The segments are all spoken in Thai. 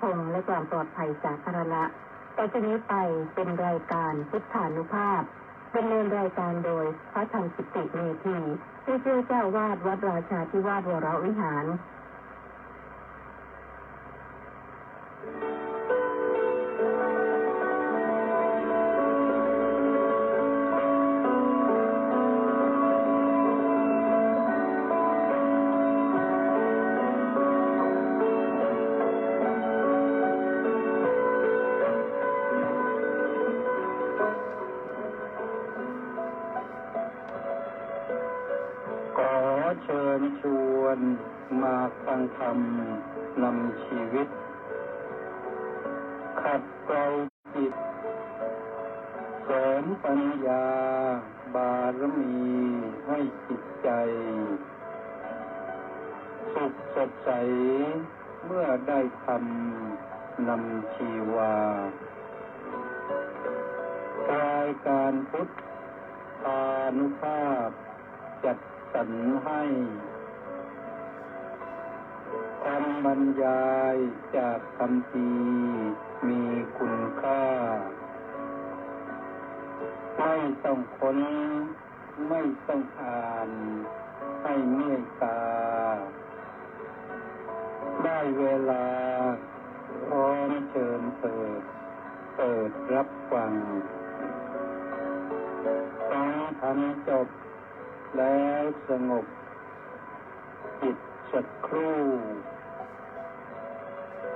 คงและความปลอดภัยสาธารณะต่อจากนี้ไปเป็นรายการพุทธานุภาพดำเนินรายการโดยพระธรรมกิติเมธีผู้ช่วยเจ้าวาดวัดราชาธิวาสวรวิหารเชิญชวนมาฟังธรรมนำชีวิตขัดเกลาจิตเสริมปัญญาบารมีให้จิตใจสุขสดใสเมื่อได้ธรรมนำชีวารายการพุทธานุภาพจัดสรรให้คำบรรยายจากคำพีมีคุณค่าไม่ต้องค้นไม่ต้องอ่านให้เมื่อยตาได้เวลาพร้อมเชิญเปิดรับฟังฟังธรรมจบแล้วสงบจิตสักครู่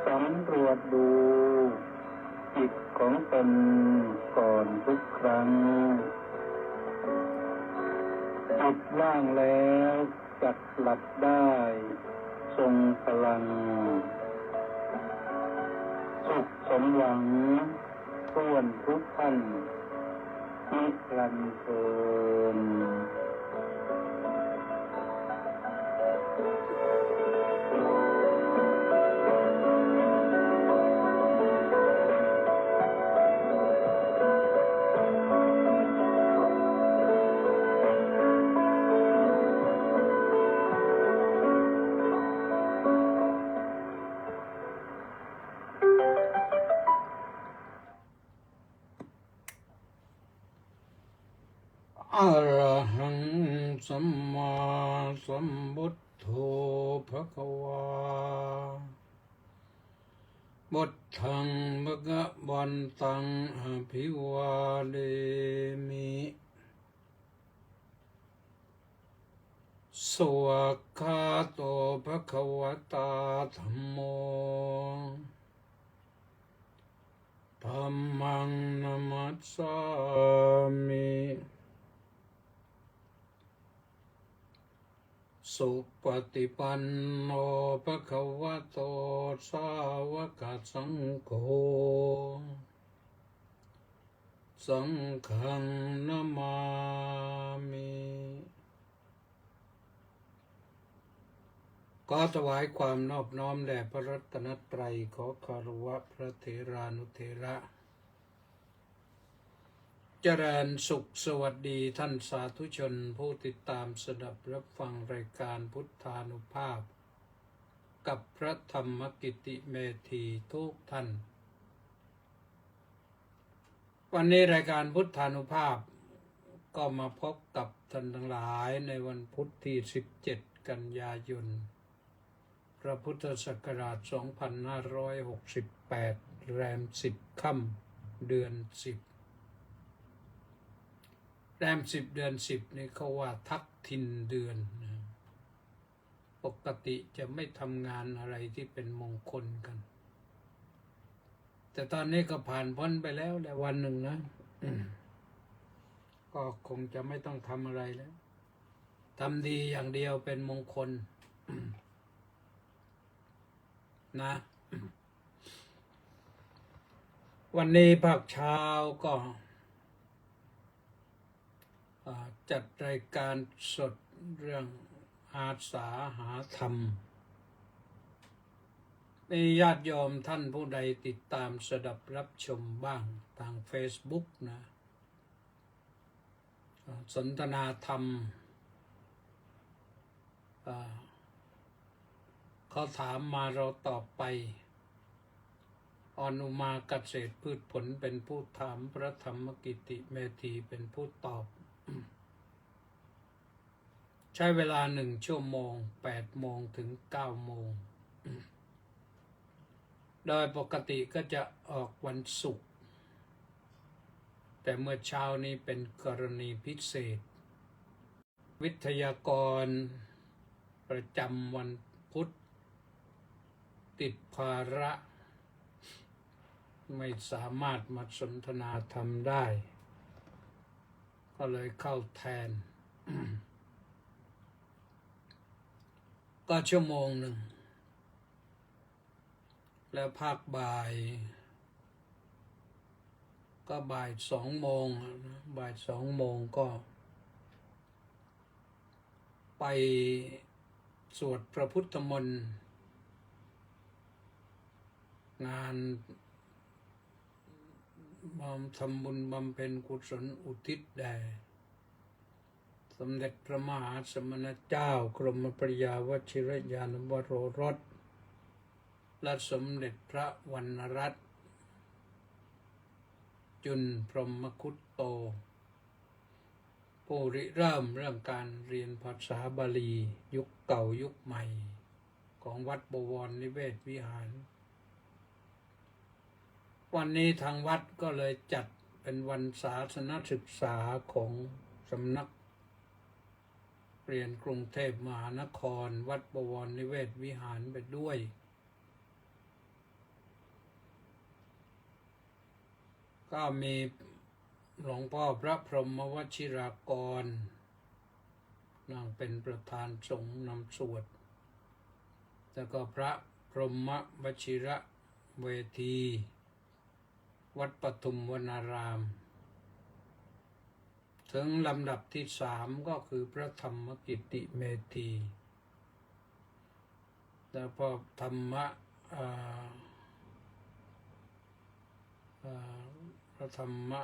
สำรวจดูจิตของตนก่อนทุกครั้งจิตว่างแล้วจักหลับได้ทรงพลังสุขสมหวังท้วนทุกท่านนิรันดร์เทินอะระหังสัมมาสัมพุทโธภควาพุทธังภะคะวันตังอภิวาเทมิสวากขาโตภะคะวตาธัมโมธัมมังนัมมัสสามิสุปฏิปันโนภะคะวะโตสาวกสังโฆสังฆังนะมามิขอถวายความนอบน้อมแด่พระรัตนตรัยขอคารวะพระเถรานุเถระเจริญสุขสวัสดีท่านสาธุชนผู้ติดตามสดับรับฟังรายการพุทธานุภาพกับพระธรรมกิติเมธีทุกท่านวันนี้รายการพุทธานุภาพก็มาพบกับท่านทั้งหลายในวันพุธที่17กันยายนพระพุทธศักราช2568แรม10ค่ำเดือน10แรม10เดือน10นี่เขาว่าทักทินเดือนปกติจะไม่ทำงานอะไรที่เป็นมงคลกันแต่ตอนนี้ก็ผ่านพ้นไปแล้วแหละวันหนึ่งนะก็คงจะไม่ต้องทำอะไรแล้วทำดีอย่างเดียวเป็นมงคลนะวันนี้ภาคเช้าก็จัดรายการสดเรื่องอาสาหาธรรมมีญาติโยมท่านผู้ใดติดตามสดับรับชมบ้างทาง Facebook นะสนทนาธรรมเขาถามมาเราตอบไป อนุมาเกษตรพืชผลเป็นผู้ถามพระธรรมกิติเมธีเป็นผู้ตอบ ใช้เวลา1 ชั่วโมง8 โมงถึง9 โมง โดยปกติก็จะออกวันศุกร์แต่เมื่อเช้านี้เป็นกรณีพิเศษ วิทยากรประจำวันพุธติดภาระไม่สามารถมาสนทนาธรรมได้ ก็เลยเข้าแทน ก็ชั่วโมงหนึ่ง แล้วภาคบ่ายก็บ่าย2 โมงบ่าย2 โมงก็ไปสวดพระพุทธมนต์งานทำบุญบำเพ็ญกุศลอุทิศแด่สมเด็จพระมหาสมณเจ้ากรมปริยาวชิรญาณวโรรสและสมเด็จพระวรรณรัตน์จุลพรหมคุตโตผู้ริเริ่มเรื่องการเรียนภาษาบาลียุคเก่ายุคใหม่ของวัดบวรนิเวศวิหารวันนี้ทางวัดก็เลยจัดเป็นวันศาสนศึกษาของสำนักเรียนกรุงเทพมหานครวัดบวรนิเวศวิหารไปด้วยก็มีหลวงพ่อพระพรหมวชิรากรนั่งเป็นประธานสงฆ์นำสวดแล้วก็พระพรหมวชิระเวทีวัดปทุมวนารามถึงลำดับที่3ก็คือพระธรรมกิติเมธีแล้วพอธรรมะพระธรรมะ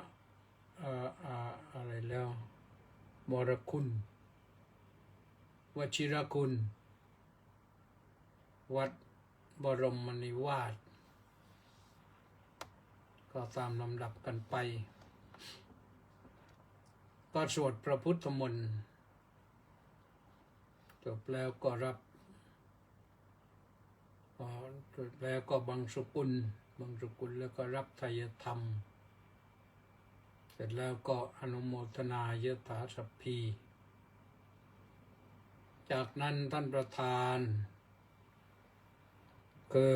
อะไรแล้ววรคุณวชิรคุณวัดบรมนิวาสก็ตามลำดับกันไปก็สวดพระพุทธมนต์จบแล้วก็รับจบแล้วก็บังสุกุลแล้วก็รับไทยธรรมเสร็จแล้วก็อนุโมทนายถาสัพพี จากนั้นท่านประธานคือ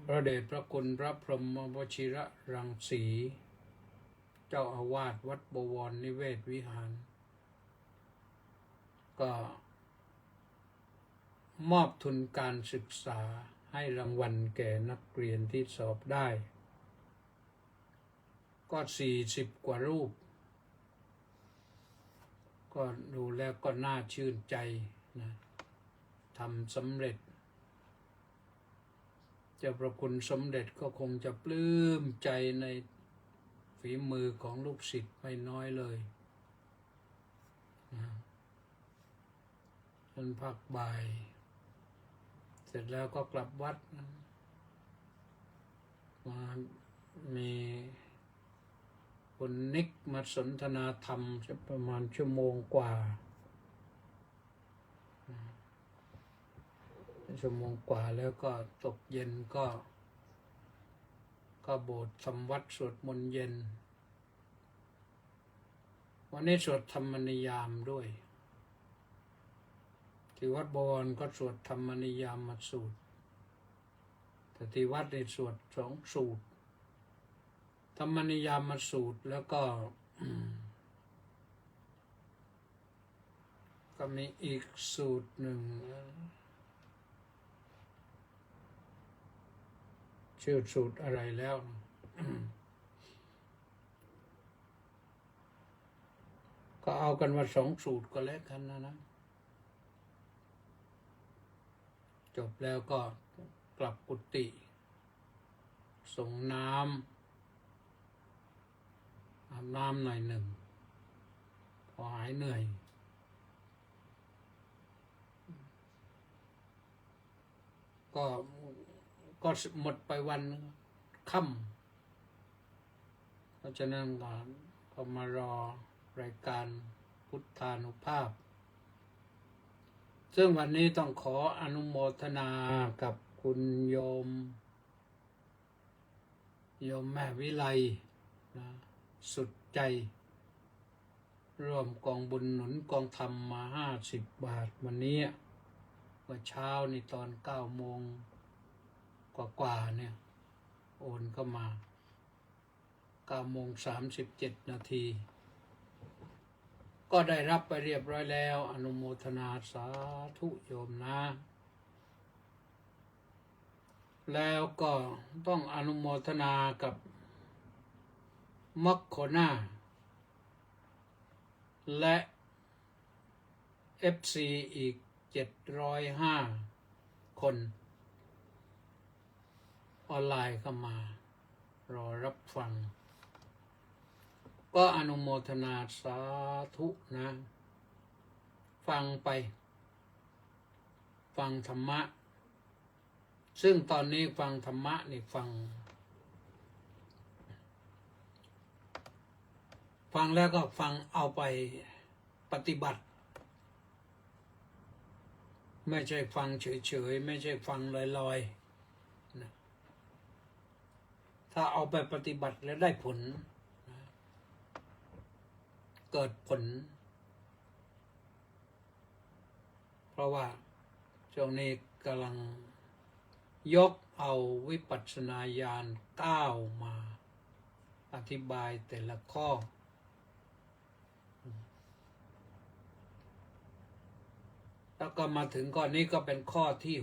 พระเดชพระคุณพระพรหมวชิระรังสีเจ้าอาวาสวัดบวรนิเวศวิหารก็มอบทุนการศึกษาให้รางวัลแก่นักเรียนที่สอบได้ก็40 กว่ารูปก็ดูแล้วก็น่าชื่นใจนะทำสำเร็จเจ้าพระคุณสมเด็จก็คงจะปลื้มใจในฝีมือของลูกศิษย์ไม่น้อยเลยจนพักบ่ายเสร็จแล้วก็กลับวัดมามีคุณนิกมาสนทนาธรรมจะประมาณ1 ชั่วโมงกว่า1 ชั่วโมงกว่าแล้วก็ตกเย็นก็โบสถ์ทำวัดสวดมนต์เย็นวันนี้สวดธรรมนิยามด้วยที่วัดบวรก็สวดธรรมนิยามสูตรแต่ที่วัดได้สวด2 สูตรธรรมนิยามสูตรแล้วก็ก็มีอีกสูตรหนึ่งชื่อสูตรอะไรแล้ว ก็เอากันว่า2 สูตรก็แล้วกันนะจบแล้วก็กลับกุฏิส่งน้ำอาบน้ำหน่อยหนึ่งพอหายเหนื่อยก็หมดไปวันนึง ค่ำเพราะฉะนั้นก็มารอรายการพุทธานุภาพซึ่งวันนี้ต้องขออนุโมทนากับคุณโยมแม่วิไลนะสุดใจร่วมกองบุญหนุนกองธรรมมา50 บาทวันนี้เมื่อเช้านี่ตอน9 โมงกว่าเนี่ยโอนเข้ามา9 โมง 37 นาทีก็ได้รับไปเรียบร้อยแล้วอนุโมทนาสาธุโยมนะ แล้วก็ต้องอนุโมทนากับมัคโคนาและ FC อีก705 คนออนไลน์เข้ามารอรับฟังก็อนุโมทนาสาธุนะฟังไปฟังธรรมะซึ่งตอนนี้ฟังธรรมะนี่ฟังแล้วก็ฟังเอาไปปฏิบัติไม่ใช่ฟังเฉยๆไม่ใช่ฟังลอยๆนะถ้าเอาไปปฏิบัติแล้วได้ผลนะเกิดผลเพราะว่าช่วงนี้กำลังยกเอาวิปัสสนาญาณ9มาอธิบายแต่ละข้อแล้วก็มาถึงข้อนี้ก็เป็นข้อที่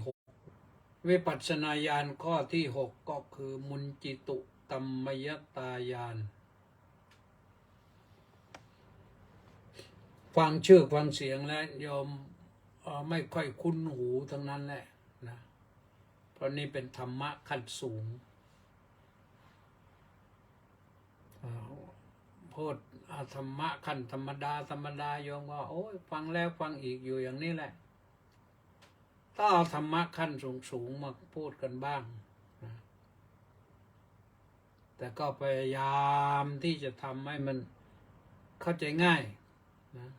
6วิปัสสนาญาณข้อที่6ก็คือมุนจิตุกัมมยตาญาณฟังชื่อฟังเสียงแล้วโยมไม่ค่อยคุ้นหูทั้งนั้นแหละนะเพราะนี่เป็นธรรมะขั้นสูงพูดธรรมะขั้นธรรมดาโยมก็โอ้ยฟังแล้วฟังอีกอยู่อย่างนี้แหละต้องเอาธรรมะขั้นสูงมาพูดกันบ้างนะแต่ก็พยายามที่จะทำให้มันเข้าใจง่ายนะ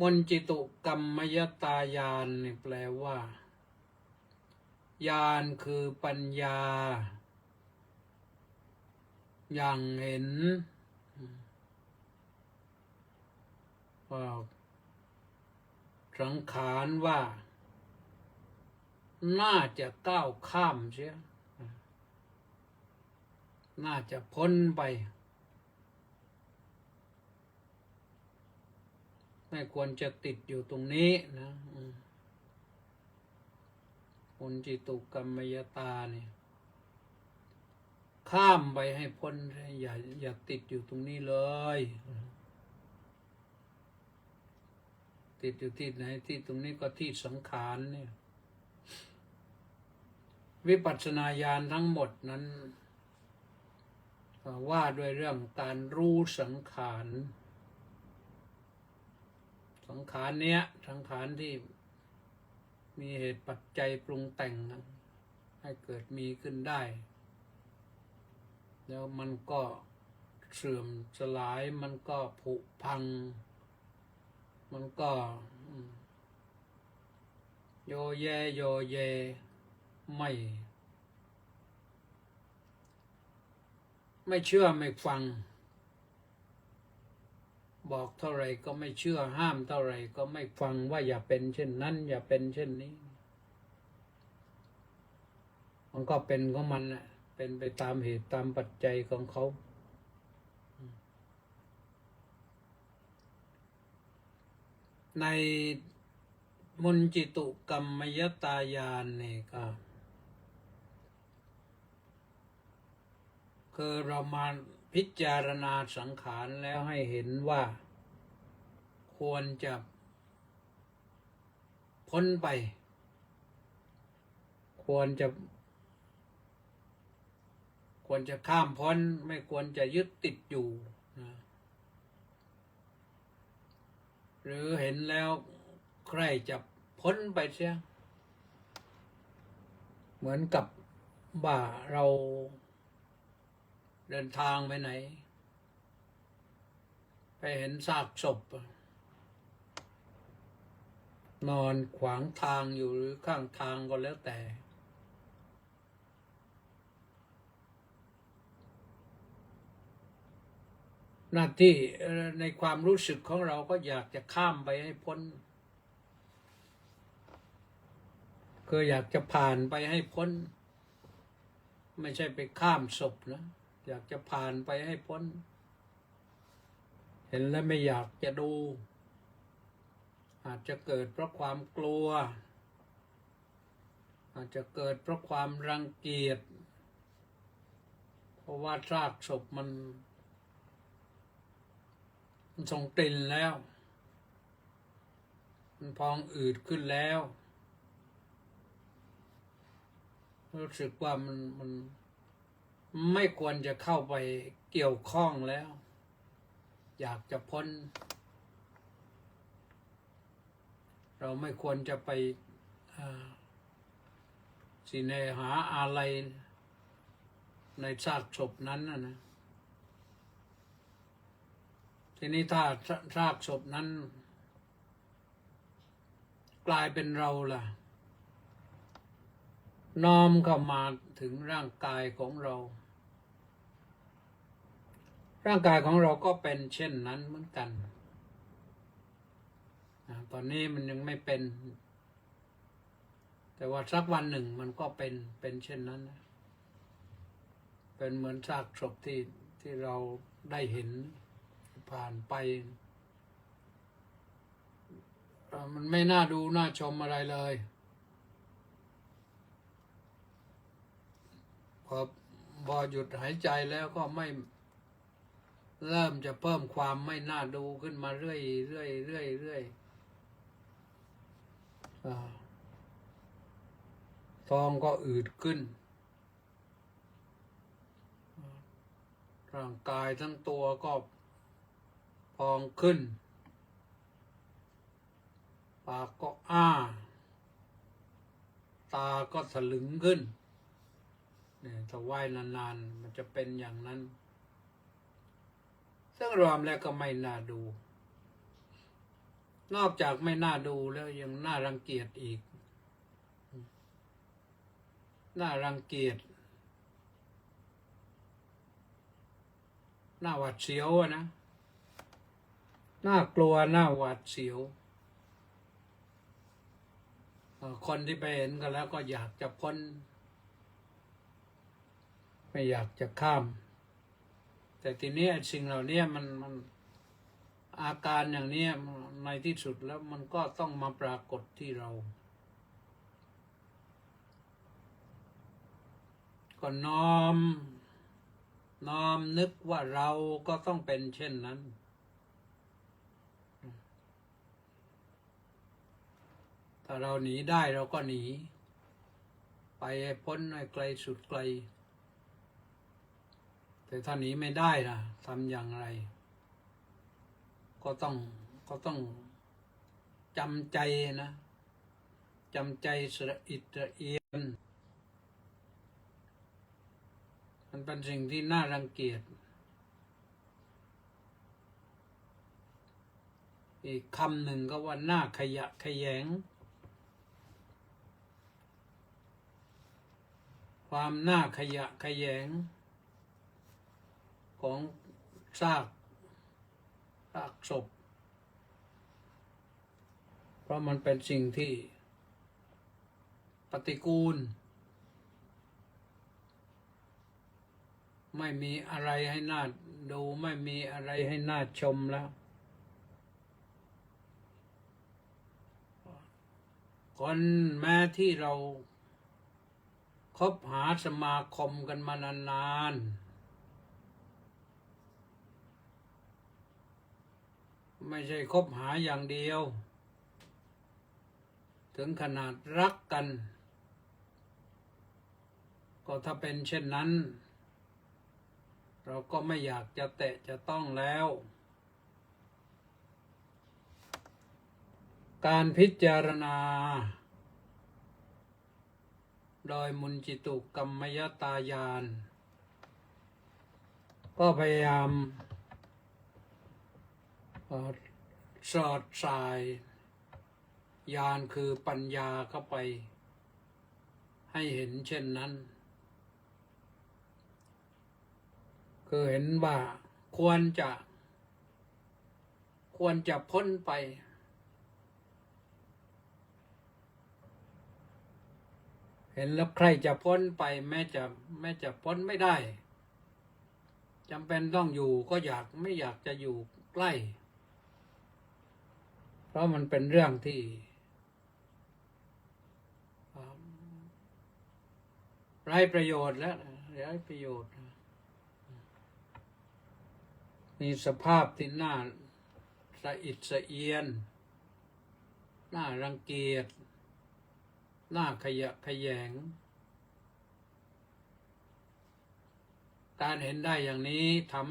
มนจิตุกัมมยตาญาณนี่แปลว่าญาณคือปัญญาอย่างเห็นว่าสังขารว่าน่าจะก้าวข้ามเสียน่าจะพ้นไปไม่ควรจะติดอยู่ตรงนี้นะมุนจิตุกัมมยตาเนี่ยข้ามไปให้พ้นอย่าติดอยู่ตรงนี้เลยติดอยู่ที่ไหนที่ตรงนี้ก็ที่สังขารเนี่ยวิปัสสนาญาณทั้งหมดนั้นว่าด้วยเรื่องการรู้สังขารเนี้ยสังขารที่มีเหตุปัจจัยปรุงแต่งให้เกิดมีขึ้นได้แล้วมันก็เสื่อมสลายมันก็ผุพังมันก็โยเยไม่เชื่อไม่ฟังบอกเท่าไรก็ไม่เชื่อห้ามเท่าไรก็ไม่ฟังว่าอย่าเป็นเช่นนั้นอย่าเป็นเช่นนี้มันก็เป็นของมันน่ะเป็นไปตามเหตุตามปัจจัยของเขาในมุนจิตุกัมมยตาญาณนี่ก็คือเรามาพิจารณาสังขารแล้วให้เห็นว่าควรจะพ้นไปควรจะข้ามพ้นไม่ควรจะยึดติดอยู่นะหรือเห็นแล้วใครจะพ้นไปเสียเหมือนกับ ว่าเราเดินทางไปไหน ไปเห็นซากศพนอนขวางทางอยู่หรือข้างทางก็แล้วแต่ หน้าที่ในความรู้สึกของเราก็อยากจะข้ามไปให้พ้นคืออยากจะผ่านไปให้พ้นไม่ใช่ไปข้ามศพนะอยากจะผ่านไปให้พ้นเห็นแล้วไม่อยากจะดูอาจจะเกิดเพราะความกลัวอาจจะเกิดเพราะความรังเกียจเพราะว่าซากศพมันส่งกลิ่นแล้วมันพองอืดขึ้นแล้วรู้สึกว่ามันไม่ควรจะเข้าไปเกี่ยวข้องแล้วอยากจะพ้นเราไม่ควรจะไปสิเนหาอะไรในซากศพนั้นนะทีนี้ถ้าซากศพนั้นกลายเป็นเราล่ะน้อมเข้ามาถึงร่างกายของเราร่างกายของเราก็เป็นเช่นนั้นเหมือนกันตอนนี้มันยังไม่เป็นแต่ว่าสักวันหนึ่งมันก็เป็นเช่นนั้นนะเป็นเหมือนซากศพที่เราได้เห็นผ่านไปมันไม่น่าดูน่าชมอะไรเลยพอหยุดหายใจแล้วก็ไม่เริ่มจะเพิ่มความไม่น่าดูขึ้นมาเรื่อยท้องก็อืดขึ้นร่างกายทั้งตัวก็พองขึ้นปากก็อ้าตาก็ถลึงขึ้นเนี่ยถ้าว่ายนานๆมันจะเป็นอย่างนั้นซึ่งรวมแล้วก็ไม่น่าดูนอกจากไม่น่าดูแล้วยังน่ารังเกียจอีกน่ารังเกียจน่าหวาดเสียวนะน่ากลัวน่าหวาดเสียวคนที่ไปเห็นกันแล้วก็อยากจะพ้นไม่อยากจะข้ามแต่ทีนี้สิ่งเหล่านี้มันอาการอย่างนี้ในที่สุดแล้วมันก็ต้องมาปรากฏที่เราก็น้อมนึกว่าเราก็ต้องเป็นเช่นนั้นถ้าเราหนีได้เราก็หนีไปให้พ้นให้ไกลสุดไกลแต่ถ้าหนีไม่ได้นะทำอย่างไรก็ต้องจำใจนะจำใจสระอิดสระเอียนมันเป็นสิ่งที่น่ารังเกียจอีกคำหนึ่งก็ว่าน่าขยะแขยงความน่าขยะแขยงของซากศพเพราะมันเป็นสิ่งที่ปฏิกูลไม่มีอะไรให้น่าดูไม่มีอะไรให้น่าชมแล้วคนแม้ที่เราคบหาสมาคมกันมานานๆไม่ใช่คบหาอย่างเดียวถึงขนาดรักกันก็ถ้าเป็นเช่นนั้นเราก็ไม่อยากจะแตะจะต้องแล้วการพิจารณา โดยมุนจิตุกัมมยตายานก็พยายามสอดสายญาณคือปัญญาเข้าไปให้เห็นเช่นนั้นคือเห็นว่าควรจะพ้นไปเห็นแล้วใครจะพ้นไปแม้จะพ้นไม่ได้จำเป็นต้องอยู่ก็ไม่อยากจะอยู่ใกล้เพราะมันเป็นเรื่องที่ไร้ประโยชน์แล้วไร้ประโยชน์มีสภาพที่น่าสะอิดสะเอียนน่ารังเกียจน่าขยะแขยงการเห็นได้อย่างนี้ทำ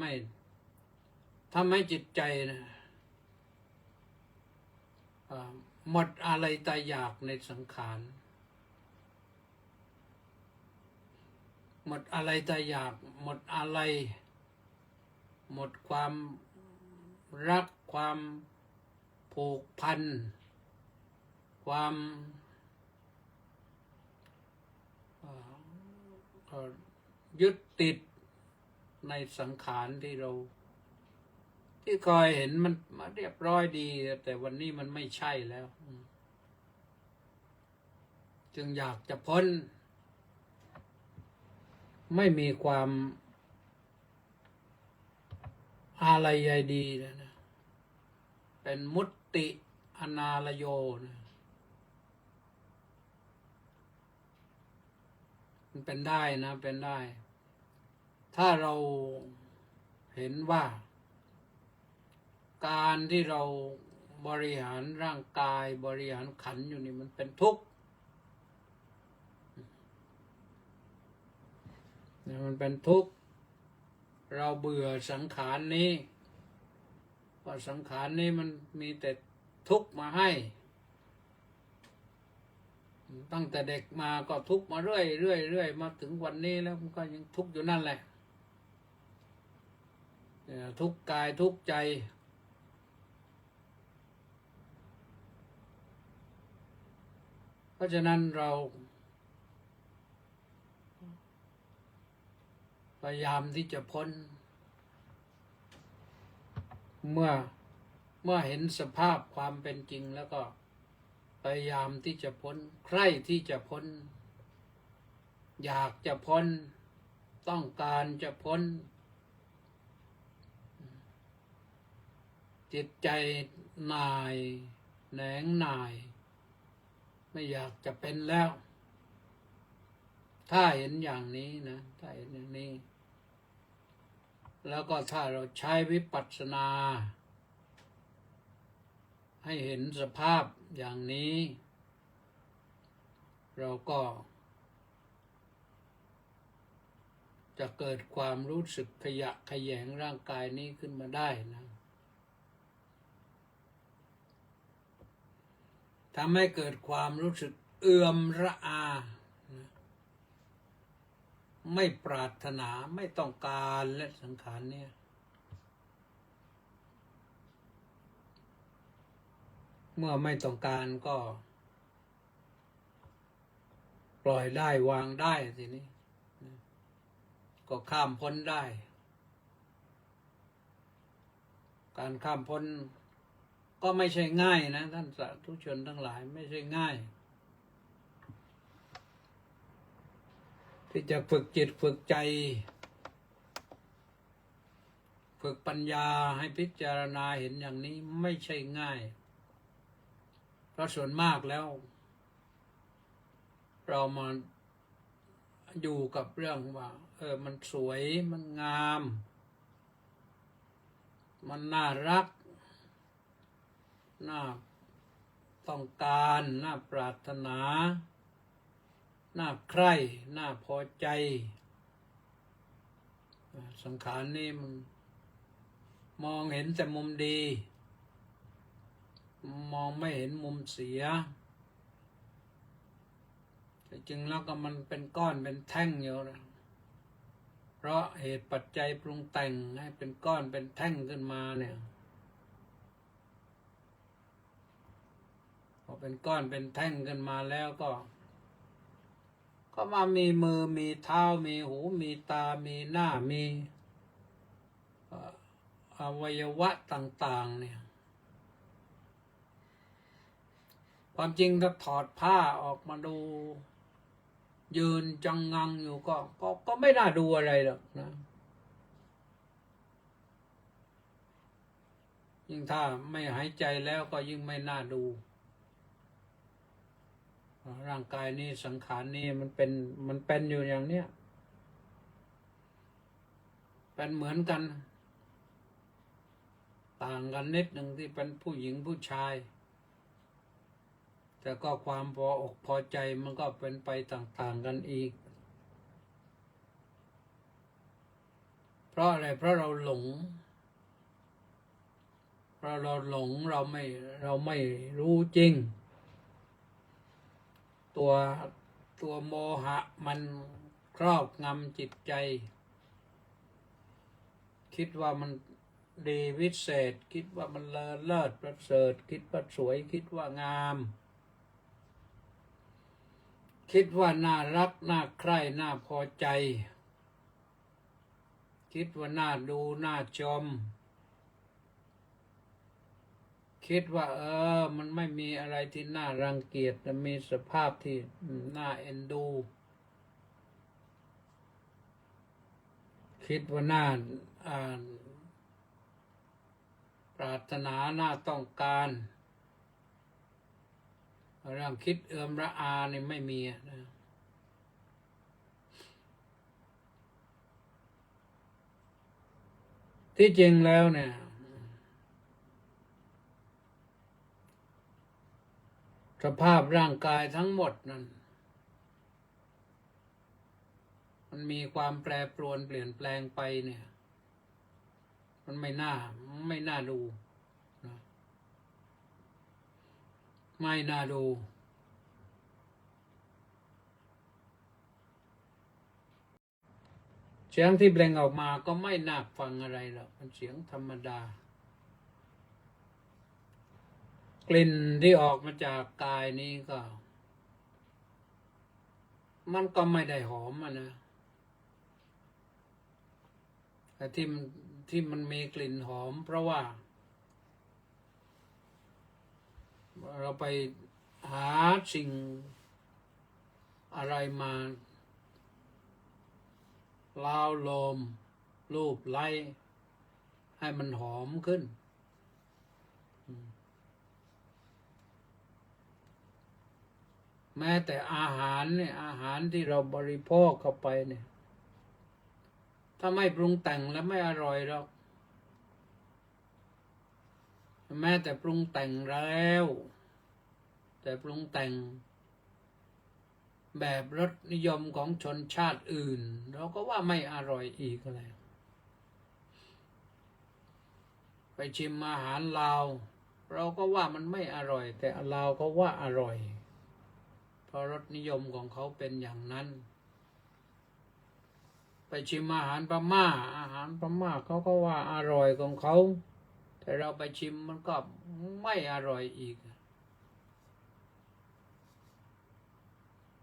ให้จิตใจนะหมดอะไรตายอยากในสังขารหมดอะไรตายอยากหมดอะไรหมดความรักความผูกพันความยึดติดในสังขารที่เคยเห็นมันมาเรียบร้อยดีแต่วันนี้มันไม่ใช่แล้วจึงอยากจะพ้นไม่มีความอะไรใยดีนะเป็นมุตติอนาลโยนะมันเป็นได้นะเป็นได้ถ้าเราเห็นว่าการที่เราบริหารร่างกายบริหารขันธ์อยู่นี่มันเป็นทุกข์มันเป็นทุกข์เราเบื่อสังขารนี้ว่าสังขารนี้มันมีแต่ทุกข์มาให้ตั้งแต่เด็กมาก็ทุกข์มาเรื่อยมาถึงวันนี้แล้วมันก็ยังทุกข์อยู่นั่นแหละทุกข์กายทุกข์ใจเพราะฉะนั้นเราพยายามที่จะพ้นเมื่อเห็นสภาพความเป็นจริงแล้วก็พยายามที่จะพ้นใคร่ที่จะพ้นอยากจะพ้นต้องการจะพ้นจิตใจหน่ายแหนงหน่ายไม่อยากจะเป็นแล้วถ้าเห็นอย่างนี้นะถ้าเห็นอย่างนี้แล้วก็ถ้าเราใช้วิปัสสนาให้เห็นสภาพอย่างนี้เราก็จะเกิดความรู้สึกขยะแขยงร่างกายนี้ขึ้นมาได้นะทำให้เกิดความรู้สึกเอื่อมระอาไม่ปรารถนาไม่ต้องการและสังขารเนี่ยเมื่อไม่ต้องการก็ปล่อยได้วางได้ทีนี้ก็ข้ามพ้นได้การข้ามพ้นก็ไม่ใช่ง่ายนะท่านสาธุชนทั้งหลายไม่ใช่ง่ายที่จะฝึกจิตฝึกใจฝึกปัญญาให้พิจารณาเห็นอย่างนี้ไม่ใช่ง่ายเพราะส่วนมากแล้วเรามาอยู่กับเรื่องว่ามันสวยมันงามมันน่ารักน่าต้องการน่าปรารถนาน่าใคร่น่าพอใจสังขารนี่มันมองเห็นแต่มุมดีมองไม่เห็นมุมเสียฉ แต่จริงแล้วก็มันเป็นก้อนเป็นแท่งอยู่นะเพราะเหตุปัจจัยปรุงแต่งให้เป็นก้อนเป็นแท่งขึ้นมาเนี่ยพอเป็นก้อนเป็นแท่งขึ้นมาแล้วก็มามีมือมีเท้ามีหูมีตามีหน้ามีอวัยวะต่างๆเนี่ยความจริงถ้าถอดผ้าออกมาดูยืนจังงังอยู่ก็ไม่น่าดูอะไรหรอกนะยิ่งถ้าไม่หายใจแล้วก็ยิ่งไม่น่าดูร่างกายนี้สังขารนี้มันเป็นอยู่อย่างเนี้ยเป็นเหมือนกันต่างกันนิดหนึ่งที่เป็นผู้หญิงผู้ชายแต่ก็ความพออกพอใจมันก็เป็นไปต่างๆกันอีกเพราะอะไรเพราะเราหลงเราไม่รู้จริงตัวโมหะมันครอบงำจิตใจคิดว่ามันดีวิเศษคิดว่ามันเลิศประเสริฐคิดว่าสวยคิดว่างามคิดว่าน่ารักน่าใคร่น่าพอใจคิดว่าน่าดูน่าชมคิดว่ามันไม่มีอะไรที่น่ารังเกียจแต่มีสภาพที่น่าเอ็นดูคิดว่าน่าปรารถนาน่าต้องการเรื่องคิดเอื้อมระอานี่ไม่มีนะที่จริงแล้วเนี่ยสภาพร่างกายทั้งหมดนั้นมันมีความแปรปรวนเปลี่ยนแปลงไปเนี่ยมันไม่น่าดูนะไม่น่าดูเสียงที่เปล่งออกมาก็ไม่น่าฟังอะไรหรอกมันเสียงธรรมดากลิ่นที่ออกมาจากกายนี้ก็มันก็ไม่ได้หอมนะแต่ที่มันมีกลิ่นหอมเพราะว่าเราไปหาสิ่งอะไรมาล้าวโลมรูปไล้ให้มันหอมขึ้นแม้แต่อาหารเนี่ยอาหารที่เราบริโภคเข้าไปเนี่ยถ้าไม่ปรุงแต่งแล้วไม่อร่อยหรอกแม้แต่ปรุงแต่งแล้วแต่ปรุงแต่งแบบรสนิยมของชนชาติอื่นเราก็ว่าไม่อร่อยอีกแล้วไปชิมอาหารลาวเราก็ว่ามันไม่อร่อยแต่ลาวก็ว่าอร่อยเพราะรสนิยมของเขาเป็นอย่างนั้นไปชิมอาหารพม่าเขาก็ว่าอร่อยของเขาแต่เราไปชิมมันก็ไม่อร่อยอีก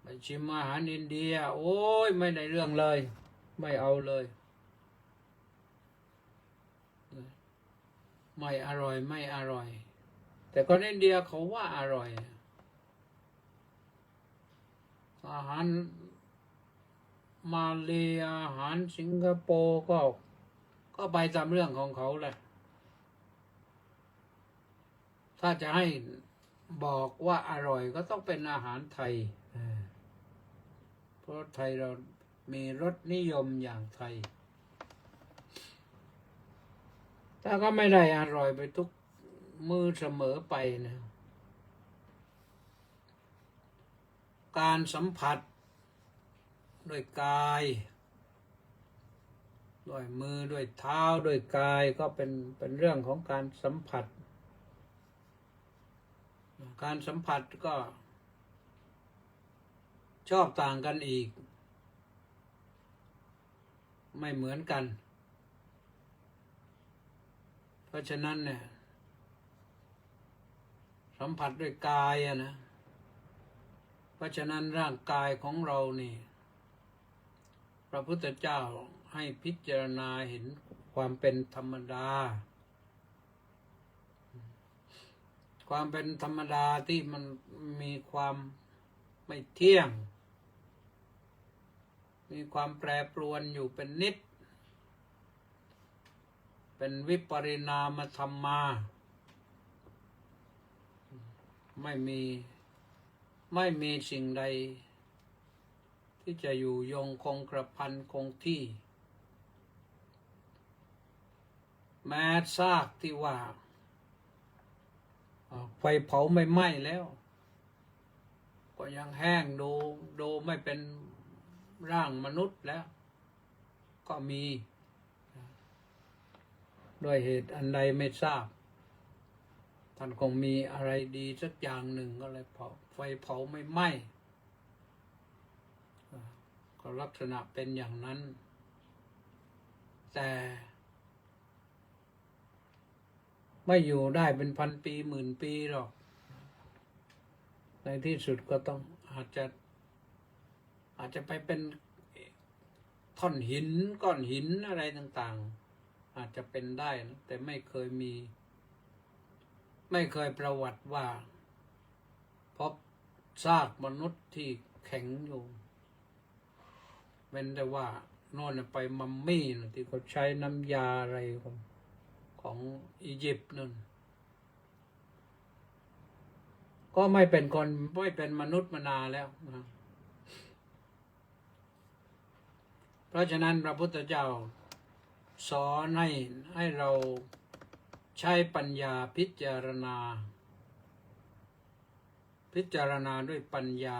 ไปชิมอาหารอินเดียโอ้ยไม่ได้เรื่องเลยไม่เอาเลยไม่อร่อยแต่คนอินเดียเขาว่าอร่อยอาหารมาเลย์อาหารสิงคโปร์ก็ไปตามเรื่องของเขาแหละถ้าจะให้บอกว่าอร่อยก็ต้องเป็นอาหารไทยเพราะไทยเรามีรสนิยมอย่างไทยแต่ก็ไม่ได้อร่อยไปทุกมื้อเสมอไปนะการสัมผัสด้วยกายด้วยมือด้วยเท้าด้วยกายก็เป็นเรื่องของการสัมผัสการสัมผัสก็เ ชอบต่างกันอีกไม่เหมือนกันเพราะฉะนั้นเนี่ยสัมผัสด้วยกายนะเพราะฉะนั้นร่างกายของเรานี่พระพุทธเจ้าให้พิจารณาเห็นความเป็นธรรมดาความเป็นธรรมดาที่มันมีความไม่เที่ยงมีความแปรปรวนอยู่เป็นนิดเป็นวิปริณามธรรมาไม่มีสิ่งใดที่จะอยู่ยงคงกระพันคงที่แม้ซากที่ว่าไฟเผาไม่ไหม้แล้วก็ยังแห้งดูไม่เป็นร่างมนุษย์แล้วก็มีด้วยเหตุอันใดไม่ทราบท่านคงมีอะไรดีสักอย่างหนึ่งก็เลยไฟเผาไม่ไหม้ก็ลักษณะเป็นอย่างนั้นแต่ไม่อยู่ได้เป็นพันปีหมื่นปีหรอกในที่สุดก็ต้องอาจจะไปเป็นท่อนหินก้อนหินอะไรต่างๆอาจจะเป็นได้นะแต่ไม่เคยประวัติว่าพบซากมนุษย์ที่แข็งอยู่เป็นแต่ว่าโน่นไปมัมมี่นะที่เขาใช้น้ำยาอะไรของอียิปต์นั่นก็ไม่เป็นมนุษย์มานานแล้วนะเพราะฉะนั้นพระพุทธเจ้าสอนให้เราใช้ปัญญาพิจารณาด้วยปัญญา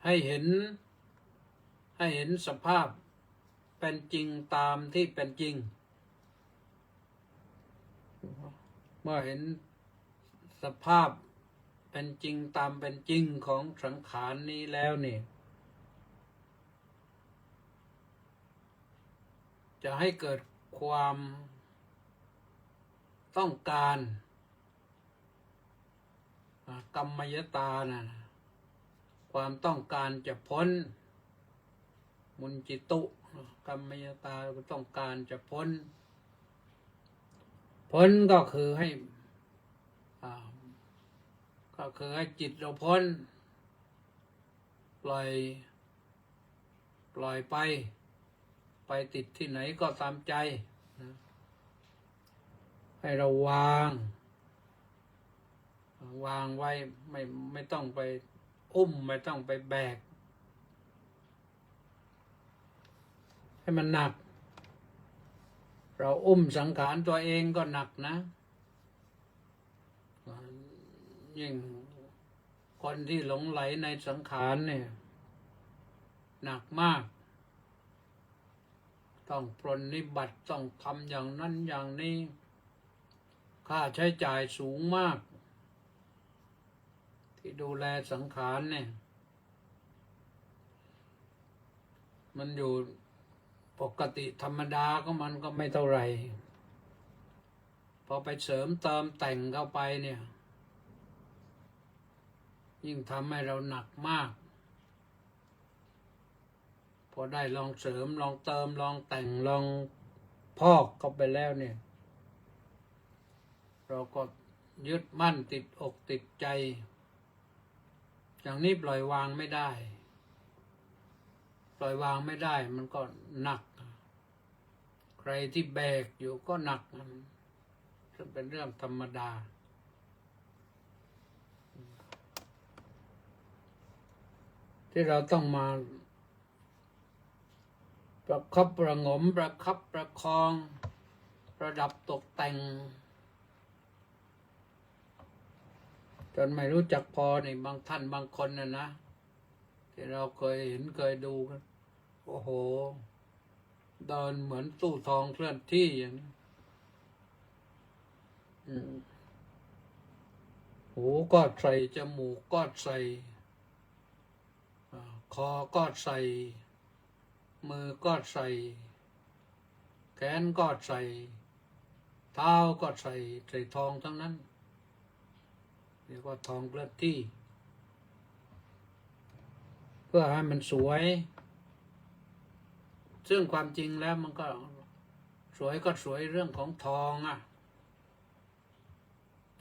ให้เห็นสภาพเป็นจริงตามที่เป็นจริงเมื่อเห็นสภาพเป็นจริงตามเป็นจริงของสังขารนี้แล้วนี่จะให้เกิดความต้องการกัมมยตานะความต้องการจะพ้นมุนจิตุกัมมยตาก็ต้องการจะพ้นก็คือให้จิตเราพ้นปล่อยไปติดที่ไหนก็ตามใจนะให้เราวางไว้ไม่ต้องไปอุ้มไม่ต้องไปแบกให้มันหนักเราอุ้มสังขารตัวเองก็หนักนะยิ่งคนที่หลงไหลในสังขารเนี่ยหนักมากต้องปรนนิบัติต้องทำอย่างนั้นอย่างนี้ค่าใช้จ่ายสูงมากที่ดูแลสังขารเนี่ยมันอยู่ปกติธรรมดาก็มันก็ไม่เท่าไหร่พอไปเสริมเติมแต่งเข้าไปเนี่ยยิ่งทำให้เราหนักมากพอได้ลองเสริมลองเติมลองแต่งลองพอกเข้าไปแล้วเนี่ยเราก็ยึดมั่นติดอกติดใจอย่างนี้ปล่อยวางไม่ได้มันก็หนักใครที่แบกอยู่ก็หนักมันเป็นเรื่องธรรมดาที่เราต้องมาประคับประหงมประคับประคองประดับตกแต่งจนไม่รู้จักพอในบางท่านบางคนนะที่เราเคยเห็นเคยดูกันโอ้โหเดินเหมือนตู้ทองเคลื่อนที่อย่างนี้ หูก็ใส่จมูกก็ใส่คอก็ใส่มือก็ใส่แขนก็ใส่เท้าก็ใส่ทองทั้งนั้นเรียกว่าทองเคลื่อนที่เพื่อให้มันสวยซึ่งความจริงแล้วมันก็สวยก็สวยเรื่องของทองอ่ะ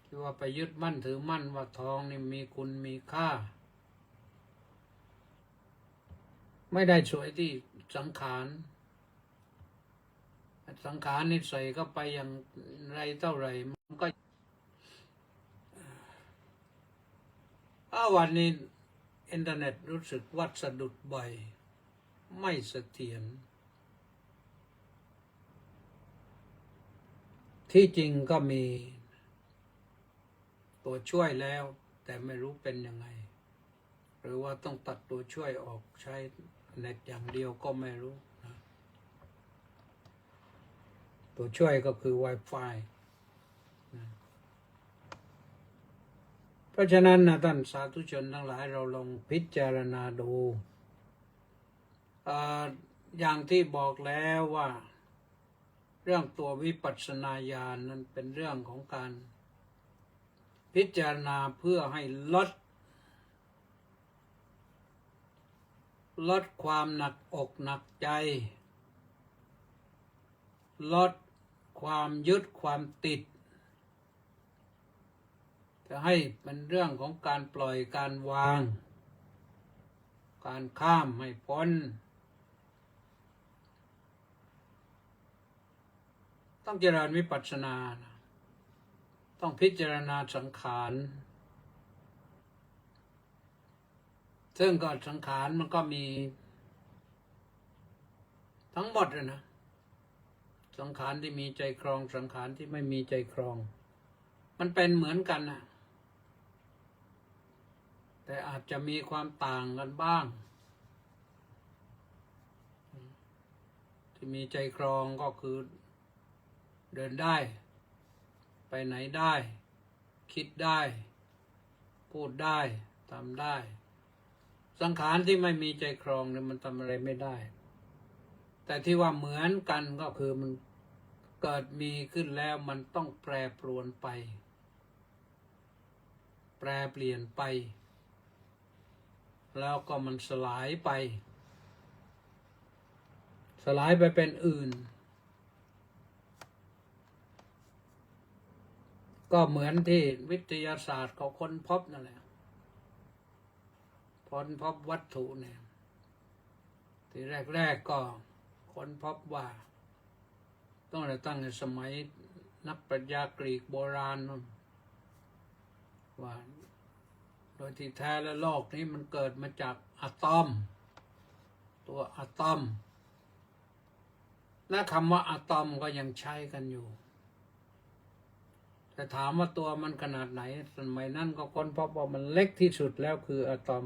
ที่ว่าไปยึดมั่นถือมั่นว่าทองนี่มีคุณมีค่าไม่ได้สวยที่สังขารนี่ใส่เข้าไปอย่างไรเท่าไหร่มันก็วันนี้อินเทอร์เน็ตรู้สึกวัดสะดุดบ่อยไม่เสถียรที่จริงก็มีตัวช่วยแล้วแต่ไม่รู้เป็นยังไงหรือว่าต้องตัดตัวช่วยออกใช้เน็ตอย่างเดียวก็ไม่รู้นะตัวช่วยก็คือ Wi-Fi นะเพราะฉะนั้นนะท่านสาธุชนทั้งหลายเราลองพิจารณาดูอย่างที่บอกแล้วว่าเรื่องตัววิปัสสนาญาณนั้นเป็นเรื่องของการพิจารณาเพื่อให้ลดความหนักอกหนักใจลดความยึดความติดจะให้เป็นเรื่องของการปล่อยการวางการข้ามให้พ้นต้องเจริญวิปัสสนาต้องพิจารณาสังขารซึ่งก็สังขารมันก็มีทั้งหมดเลยนะสังขารที่มีใจครองสังขารที่ไม่มีใจครองมันเป็นเหมือนกันนะแต่อาจจะมีความต่างกันบ้างที่มีใจครองก็คือเดินได้ไปไหนได้คิดได้พูดได้ทำได้สังขารที่ไม่มีใจครองเนี่ยมันทำอะไรไม่ได้แต่ที่ว่าเหมือนกันก็คือมันเกิดมีขึ้นแล้วมันต้องแปรปรวนไปแปรเปลี่ยนไปแล้วก็มันสลายไปเป็นอื่นก็เหมือนที่วิทยาศาสตร์เขาค้นพบนั่นแหละค้นพบวัตถุเนี่ยที่แรกก็ค้นพบว่าต้องตั้งในสมัยนักปรัชญากรีกโบราณนั่นว่าโดยที่แท้และโลกนี้มันเกิดมาจากอะตอมตัวอะตอมและคำว่าอะตอมก็ยังใช้กันอยู่แต่ถามว่าตัวมันขนาดไหนสมัยนั้นก็ค้นพบว่ามันเล็กที่สุดแล้วคืออะตอม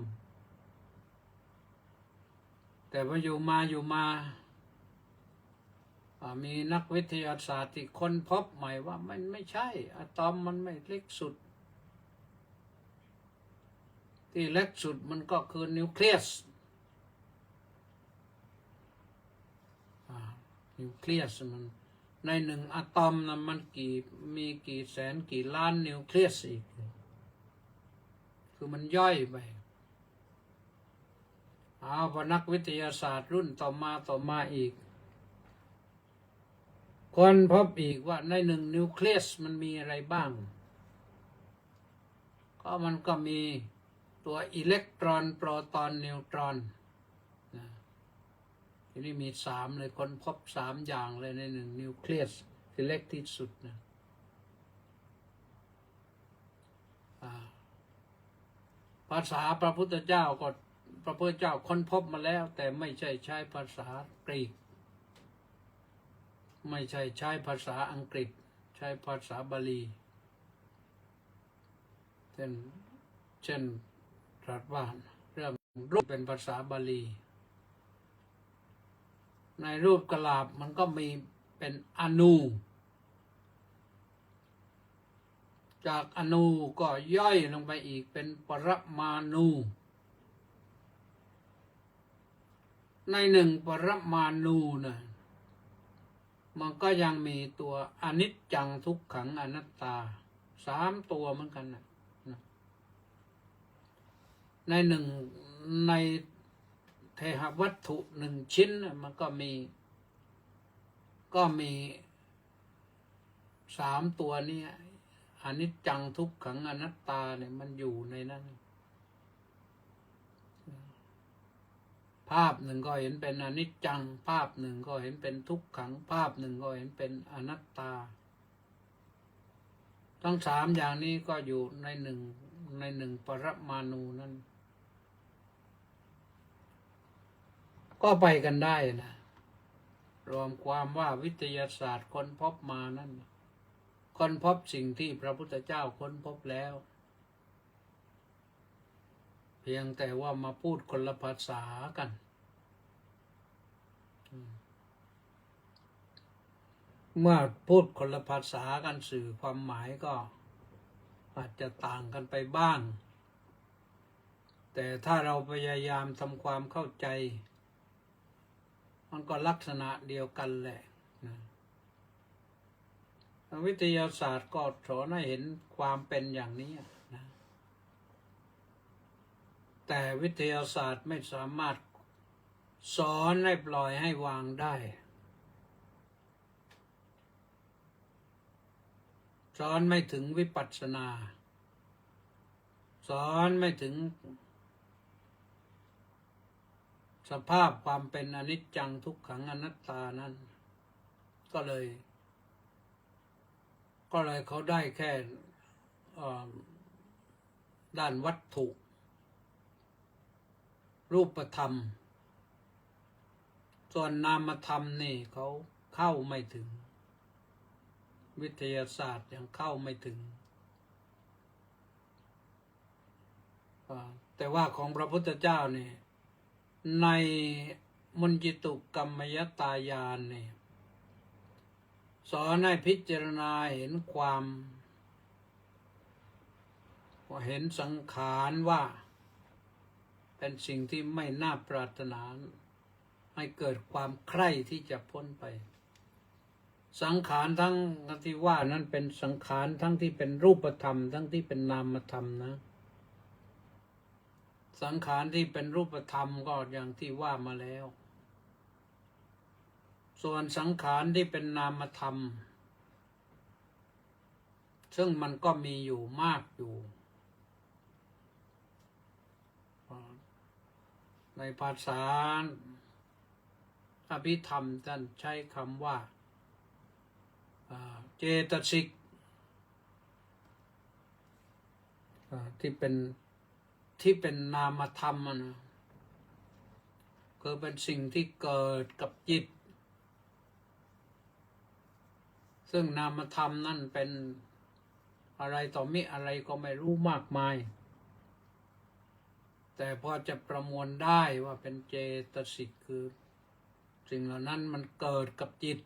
แต่พออยู่มามีนักวิทยาศาสตร์ที่ค้นพบใหม่ว่ามันไม่ใช่อะตอมมันไม่เล็กสุดที่เล็กสุดมันก็คือนิวเคลียสนิวเคลียสมันในหนึ่งอะตอมนะมันมีกี่แสนกี่ล้านนิวเคลียสอีกคือมันย่อยไปพอนักวิทยาศาสตร์รุ่นต่อมาอีกคนพบอีกว่าในหนึ่งนิวเคลียสมันมีอะไรบ้างก็มันก็มีตัวอิเล็กตรอนโปรตอนนิวตรอนทีนี้มี3เลยคนพบ3อย่างเลยในหนึ่งนิวเคลียสที่เล็กที่สุดนะภาษาพระพุทธเจ้าก็พระพุทธเจ้าค้นพบมาแล้วแต่ไม่ใช่ใช้ภาษากรีกไม่ใช่ใช้ภาษาอังกฤษใช้ภาษาบาลีเช่นตรัสว่าเรื่องรูปเป็นภาษาบาลีในรูปกลาบมันก็มีเป็นอนู จากอนูก็ย่อยลงไปอีกเป็นปรมาณูในหนึ่งปรมาณูนะมันก็ยังมีตัวอนิจจังทุกขังอนัตตา3 ตัวเหมือนกันนะในหนึ่งในเทหวัตถุ1 ชิ้นมันก็มี3 ตัวนี้อนิจจังทุกขังอนัตตาเนี่ยมันอยู่ในนั้นภาพหนึ่งก็เห็นเป็นอนิจจังภาพหนึ่งก็เห็นเป็นทุกขังภาพหนึ่งก็เห็นเป็นอนัตตาทั้ง3 อย่างนี้ก็อยู่ในหนึ่งปรมาณูนั้นก็ไปกันได้นะรวมความว่าวิทยาศาสตร์ค้นพบมานั้นค้นพบสิ่งที่พระพุทธเจ้าค้นพบแล้วเพียงแต่ว่ามาพูดคนละภาษากันเมื่อพูดคนละภาษากันสื่อความหมายก็อาจจะต่างกันไปบ้างแต่ถ้าเราพยายามทำความเข้าใจมันก็ลักษณะเดียวกันแหละนะวิทยาศาสตร์ก็สอนให้เห็นความเป็นอย่างนี้นะแต่วิทยาศาสตร์ไม่สามารถสอนให้ปล่อยให้วางได้สอนไม่ถึงวิปัสสนาสอนไม่ถึงสภาพความเป็นอนิจจังทุกขังอนัตตานั้นก็เลยเขาได้แค่ด้านวัตถุรูปธรรมส่วนนามธรรมนี่เขาเข้าไม่ถึงวิทยาศาสตร์ยังเข้าไม่ถึงแต่ว่าของพระพุทธเจ้านี่ในมุนจิตุกรรมยตายานนี่สอนให้พิจารณาเห็นเห็นสังขารว่าเป็นสิ่งที่ไม่น่าปรารถนาให้เกิดความใคร่ที่จะพ้นไปสังขารทั้งที่ว่านั้นเป็นสังขารทั้งที่เป็นรูปธรรมทั้งที่เป็นนามธรรมนะสังขารที่เป็นรูปธรรมก็อย่างที่ว่ามาแล้วส่วนสังขารที่เป็นนามธรรมซึ่งมันก็มีอยู่มากอยู่ในภาษาอภิธรรมท่านใช้คำว่าเจตสิกที่เป็นนามธรรมนะคือเป็นสิ่งที่เกิดกับจิตซึ่งนามธรรมนั่นเป็นอะไรต่อมิอะไรก็ไม่รู้มากมายแต่พอจะประมวลได้ว่าเป็นเจตสิกคือสิ่งเหล่านั้นมันเกิดกับจิต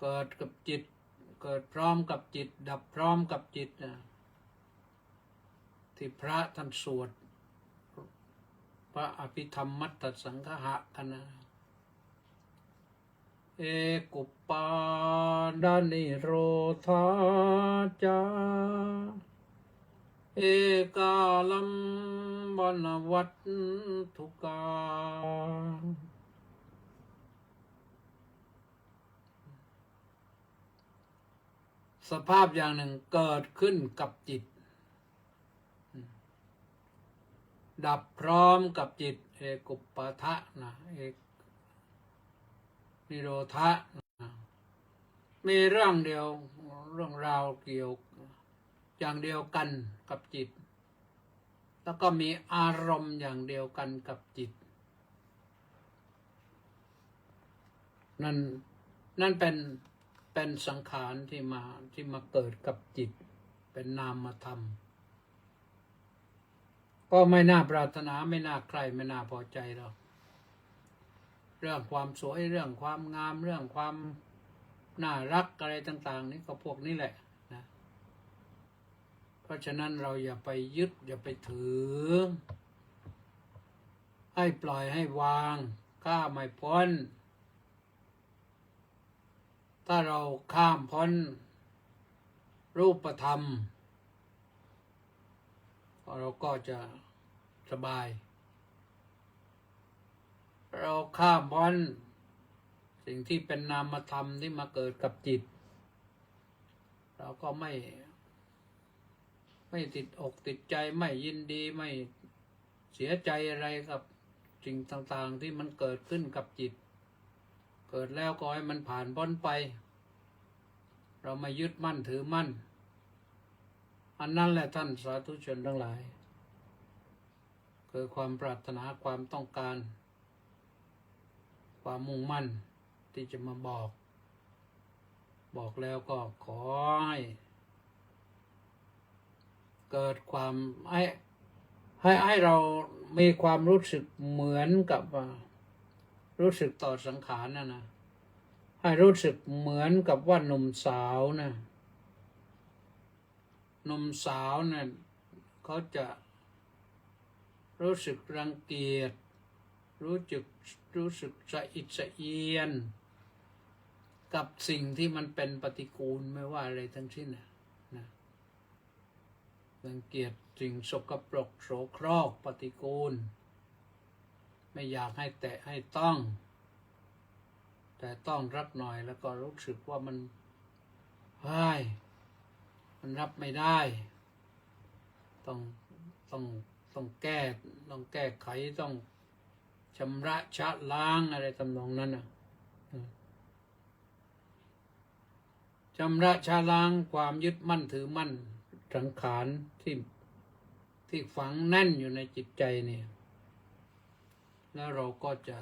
เกิดพร้อมกับจิตดับพร้อมกับจิตนะที่พระท่านสวดพระอภิธรรมมัตตสังฆะกันนะเอกุปปาดานิโรธาจาเอกาลัมบนวัตถุกาสภาพอย่างหนึ่งเกิดขึ้นกับจิตดับพร้อมกับจิตเอกุปปาทะนะเอกนิโรธะมีเรื่องเดียวเรื่องราวเกี่ยวอย่างเดียวกันกับจิตแล้วก็มีอารมณ์อย่างเดียวกันกับจิตนั่นเป็นสังขารที่มาเกิดกับจิตเป็นนามธรรมก็ไม่น่าปรารถนาไม่น่าใคร่ไม่น่าพอใจหรอกเรื่องความสวยเรื่องความงามเรื่องความน่ารักอะไรต่างๆนี่ก็พวกนี้แหละนะ ราะฉะนั้นเราอย่าไปยึดอย่าไปถือให้ปล่อยให้วางข้ามไม่พ้นถ้าเราข้ามพ้นรูปธรรมเราก็จะสบายเราข้ามพ้นสิ่งที่เป็นนามธรรมที่มาเกิดกับจิตเราก็ไม่ติดอกติดใจไม่ยินดีไม่เสียใจอะไรกับสิ่งต่างๆที่มันเกิดขึ้นกับจิตเกิดแล้วก็ให้มันผ่านพ้นไปเราไม่ยึดมั่นถือมั่นอันนั้นแหละท่านสาธุชนทั้งหลายคือความปรารถนาความต้องการความมุ่งมั่นที่จะมาบอกแล้วก็ขอให้เกิดความให้เรามีความรู้สึกเหมือนกับรู้สึกต่อสังขารนะให้รู้สึกเหมือนกับว่าหนุ่มสาวนะหนุ่มสาวเนี่ยเขาจะรู้สึกรังเกียจรู้สึกสะอิดสะเอียนกับสิ่งที่มันเป็นปฏิกูลไม่ว่าอะไรทั้งสิ้นนะรังเกียจสิ่งสกปรกโสโครกปฏิกูลไม่อยากให้แตะให้ต้องแต่ต้องรักหน่อยแล้วก็รู้สึกว่ามันรับไม่ได้ต้องแก้ไขต้องชำระชะล้างอะไรทำนองนั้นนะชำระชะล้างความยึดมั่นถือมั่นสังขารที่ฝังแน่นอยู่ในจิตใจเนี่ยแล้วเราก็จะ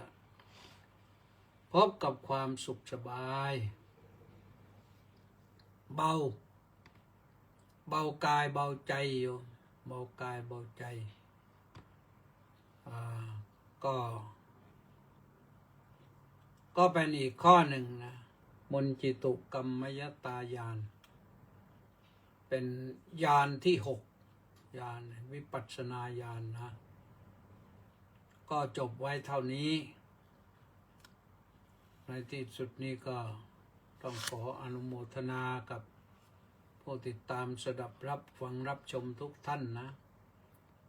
พบกับความสุขสบายเบากายเบาใจอยู่เบากายเบาใจก็เป็นอีกข้อหนึ่งนะมนจิตุกรรมยตายานเป็นญาณที่6ญาณวิปัสสนาญาณนะก็จบไว้เท่านี้ในที่สุดนี้ก็ต้องขออนุโมทนากับผู้ติดตามสดับรับฟังรับชมทุกท่านนะ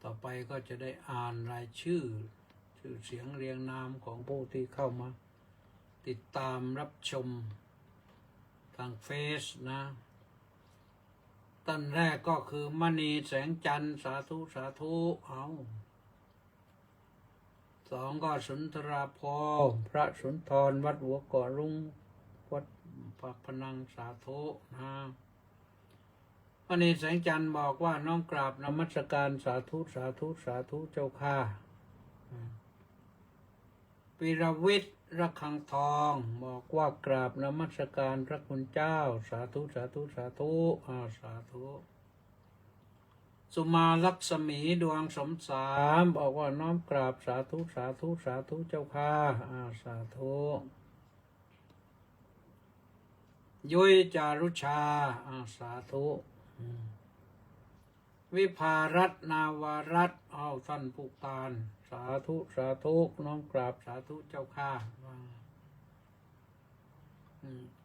ต่อไปก็จะได้อ่านรายชื่อเสียงเรียงนามของผู้ที่เข้ามาติดตามรับชมทางเฟซนะท่านแรกก็คือมณีแสงจันทร์สาธุสาธุเอา2ก็สุนทราภรณ์พระสุนทรวัดหัวเกาะรุ้งวัดปากพนังสาธุนะมณีแสงจันทร์บอกว่าน้อมกราบนมัสการสาธุสาธุสาธุเจ้าค่ะปิรวิทย์ระฆังทองบอกว่ากราบนมัสการพระคุณเจ้าสาธุสาธุสาธุสาธุสุมาลักษมีดวงสมสารบอกว่าน้อมกราบสาธุสาธุสาธุเจ้าค่ะสาธุยุ้ยจารุชาสาธุวิภารัตนาวารัตท่านผู้การสาธุสาธุน้อมกราบสาธุเจ้าค่ะ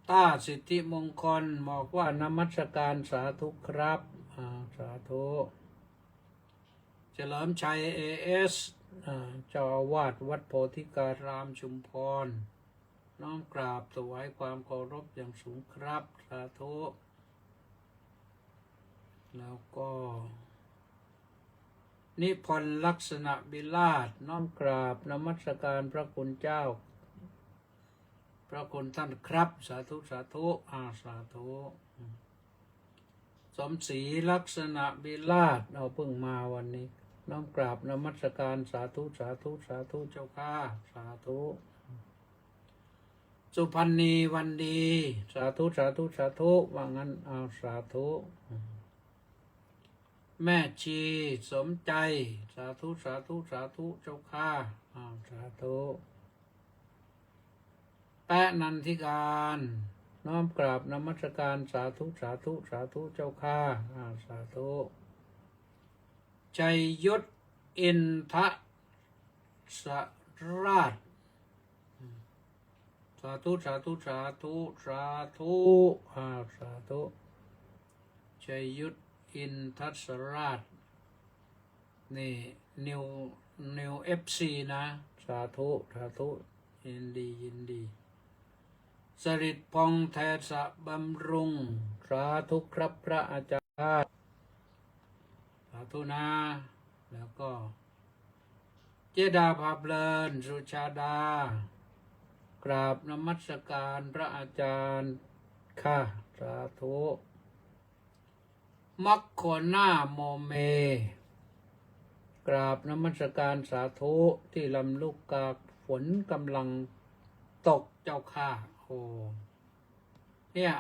ต้าสิทธิมงคลบอกว่านมัสการสาธุครับสาธุเฉลิมชัยASเจ้าอาวาสวัดโพธิการามชุมพรน้อมกราบถวายความเคารพอย่างสูงครับสาธุแล้วก็นิพนธ์ลักษณะบิลาศน้อมกราบนมัสการพระคุณเจ้าพระคุณท่านครับสาธุสาธุสาธุสมศรีลักษณะบิลาศเพิ่งมาวันนี้น้อมกราบนมัสการสาธุสาธุสาธุเจ้าค่ะสาธุสุพรรณีวันดีสาธุสาธุสาธุว่างั้นสาธุแม่ชีสมใจสาธุสาธุสาธุเจ้าค่ะสาธุแปะนันทิการน้อมกราบนมัสการสาธุสาธุสาธุเจ้าค่ะสาธุ ชัยยุทธอินทสราชสาธุสาธุสาธุสาธุสาธุชัยยุทธอินทสราชนี่นิวFC นะสาธุสาธุยินดียินดีสริตพองแทสะบำรุงสาธุครับพระอาจารย์สาธุนะแล้วก็เจดาภาพเลินสุชาดากราบนมัสการพระอาจารย์ค่ะสาธุมัคโคนาโมเมกราบนมัสการสาธุที่ลำลูกกาฝนกำลังตกเจ้าค่ะโอ้เนี่ย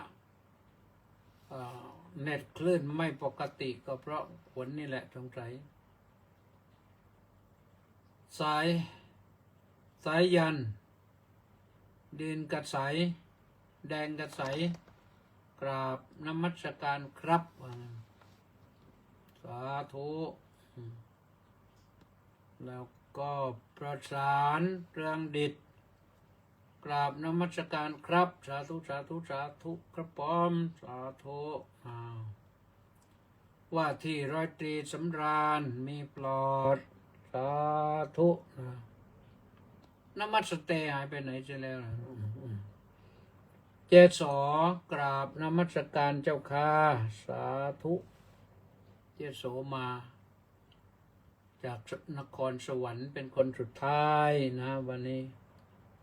เน็ตคลื่นไม่ปกติก็เพราะฝนนี่แหละสงสัยสายยันดินกระใสแดงกระใสกราบนมัสการครับสาธุแล้วก็ประสานเรืองดิษกราบนมัสการครับสาธุสาธุสาธุครับพร้อมสาธุว่าที่ร้อยตรีสำราญมีปลอดสาธุนมัสเตหายไปไหนจะแล้วเจสอกราบนมัสการเจ้าค่ะสาธุเจโสมาจากนครสวรรค์เป็นคนสุดท้ายนะวันนี้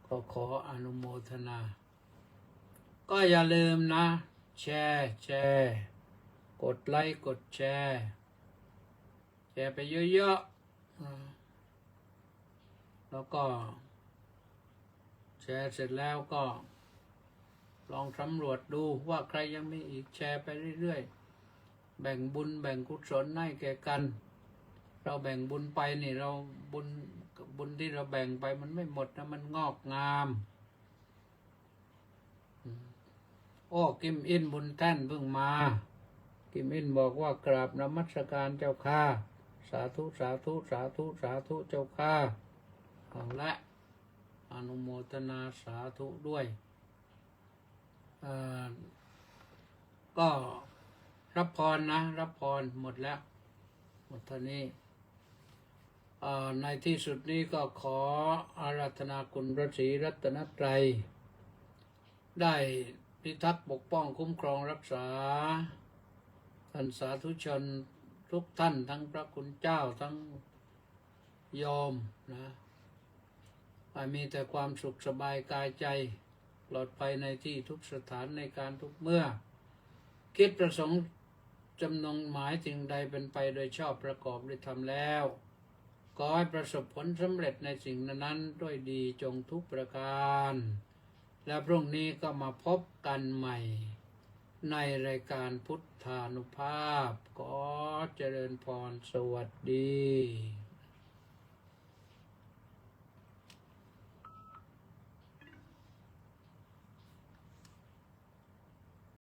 ก็ขออนุโมทนาก็อย่าลืมนะแชร์กดไลค์กดแชร์ไปเยอะๆแล้วก็แชร์เสร็จแล้วก็ลองสำรวจดูว่าใครยังมีอีกแชร์ไปเรื่อยๆแบ่งบุญแบ่งกุศลให้แก่กันเราแบ่งบุญไปนี่เราบุญที่เราแบ่งไปมันไม่หมดนะมันงอกงามโอ้กิมอินบุญแท่นเพิ่งมากิมอินบอกว่ากราบนมัสการเจ้าค่ะสาธุสาธุสาธุสาธุเจ้าค่ะเอาละอนุโมทนาสาธุด้วยก็รับพรนะรับพรหมดแล้วหมดเท่านี้ในที่สุดนี้ก็ขออาราธนาคุณพระศรีรัตนตรัยได้พิทักษ์ปกป้องคุ้มครองรักษาท่านสาธุชนทุกท่านทั้งพระคุณเจ้าทั้งโยมนะให้มีแต่ความสุขสบายกายใจปลอดภัยในที่ทุกสถานในการทุกเมื่อคิดประสงค์จำนงหมายสิ่งใดเป็นไปโดยชอบประกอบด้วยธรรมแล้วขอให้ประสบผลสำเร็จในสิ่งนั้นด้วยดีจงทุกประการและพรุ่งนี้ก็มาพบกันใหม่ในรายการพุทธานุภาพขอเจริญพรสวัสดี